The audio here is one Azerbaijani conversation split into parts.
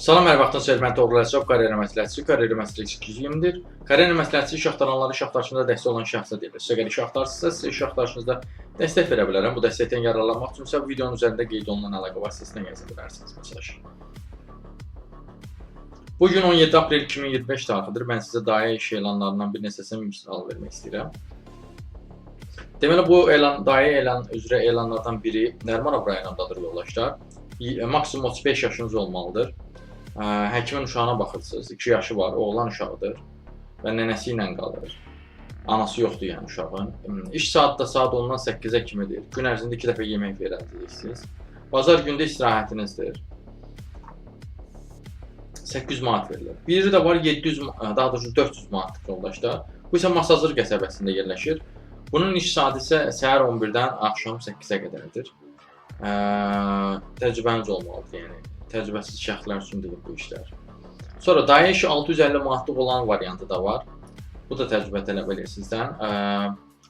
Salam, hər vaxtınız xeyir. Mən Toğrul Əsgərov, karyera məsləhətçisi, karyera məsləhətçisi 220-dir. Karyera məsləhətçisi iş axtaranları iş axtarışında dəstək olan şəxsə deyilir. Siz əgər iş axtarırsınızsa, sizə iş axtarışınızda dəstək verə bilərəm. Bu dəstəkdən yararlanmaq üçün isə videonun üzərində qeyd olunan əlaqə vasitəsilə yazı bilərsiniz mesaj. Bugün 17 aprel 2025 tarixidir. Mən sizə dayə iş elanlarından bir neçəsini misal vermək istəyirəm. Deməli, bu dayə elan üzrə elanlardan biri Nərimanov rayonundadır yoldaşlar. Maksimum 35 yaşınız olmalıdır. Həkimin uşağına baxırsınız, 2 yaşı var, oğlan uşağıdır və nənəsi ilə qalır. Anası yoxdur yəni uşağın. İş saat da saat 10-dan 8-ə kimidir. Gün ərzində 2 dəfə yemək verəcəksiniz. Bazar gündə istirahətinizdir. 800 manat verilir. Biri də var 700, daha doğrusu 400 manatlıq yoldaşlar. Bu isə Masazır qəsəbəsində yerləşir. Bunun iş saatı isə səhər 11-dən axşam 8-ə qədərdir. Təcrübəniz olmalıdır yəni. Təcrübəsiz şəxslər üçün deyil bu işlər. Sonra dayə işi 650 manatlıq olan variantı da var. Bu da təcrübə tələb edir sizdən.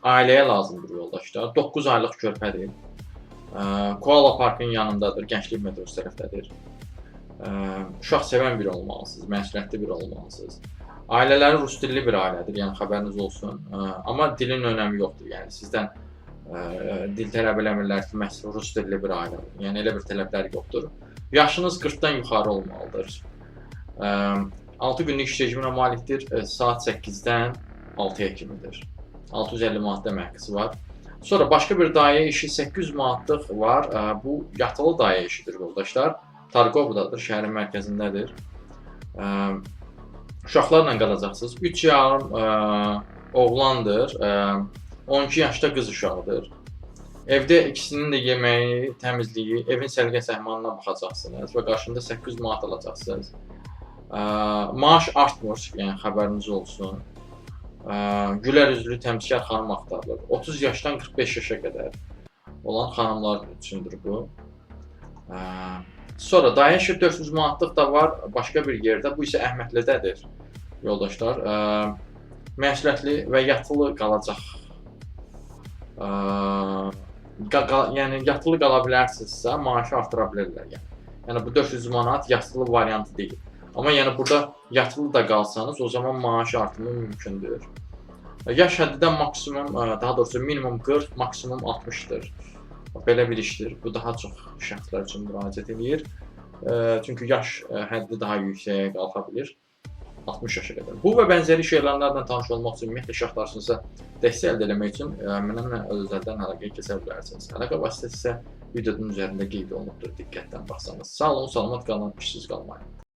Ailəyə lazımdır yoldaşlar. 9 aylıq körpədir. Koala Parkın yanındadır, Gənclik metrosu tərəfdədir. Uşaq sevən biri olmalısınız, məsuliyyətli biri olmalısınız. Ailələri rus dilli bir ailədir, yəni xəbəriniz olsun. Amma dilin önəmi yoxdur, yəni sizdən dil tələb eləmirlər ki, məhz rus dilli bir ailə. Yəni elə bir tələbləri yoxdur. Yaşınız 40-dan yuxarı olmalıdır. 6 günlük iş rejiminə malikdir. Saat 8-dən 6-ya kimidir. 650 manat əməkçisi var. Sonra başqa bir dayə işi 800 manatlıq var. Bu yatılı dayə işidir yoldaşlar. Targovdadır, şəhərin mərkəzindədir. Uşaqlarla qalacaqsınız. 3 yarım oğlandır. 12 yaşda qız uşağıdır. Evdə ikisinin də yeməyi, təmizliyi, evin səliqə-səhmanına baxacaqsınız və qarşında 800 manat alacaqsınız. Maaş artmır, yəni xəbəriniz olsun. Gülər üzlü təmizkar xanım axtarılır. 30 yaşdan 45 yaşa qədər olan xanımlar üçündür bu. Sonra dayə işi 400 manatlıq da var başqa bir yerdə. Bu isə Əhmədlidədir yoldaşlar. Məsuliyyətli və yatılı qalacaq. Yəni yatılı qala bilərsinizsə, maaşı artıra bilərlər. Yəni bu 400 manat yatılı variantı deyil. Amma yəni burada yatılı da qalsanız, o zaman maaş artımı mümkündür. Yaş həddidən maksimum, daha doğrusu minimum 40, maksimum 60-dır. Belə bir işdir. Bu daha çox şəxslər üçün müraciət edir. Çünki yaş həddi daha yüksəyə qalxa bilir. 60 yaşa qədər. Bu və bənzəri iş elanlarla tanış olmaq üçün, ümumiyyətlə iş axtarışınızda dəstək əldə etmək üçün mənimlə özəldən əlaqəyə keçə bilərsiniz. Əlaqə vasitəsi isə videonun üzərində qeyd olunubdur, diqqətlə baxsanız. Sağ olun, salamat qalın, işsiz qalmayın.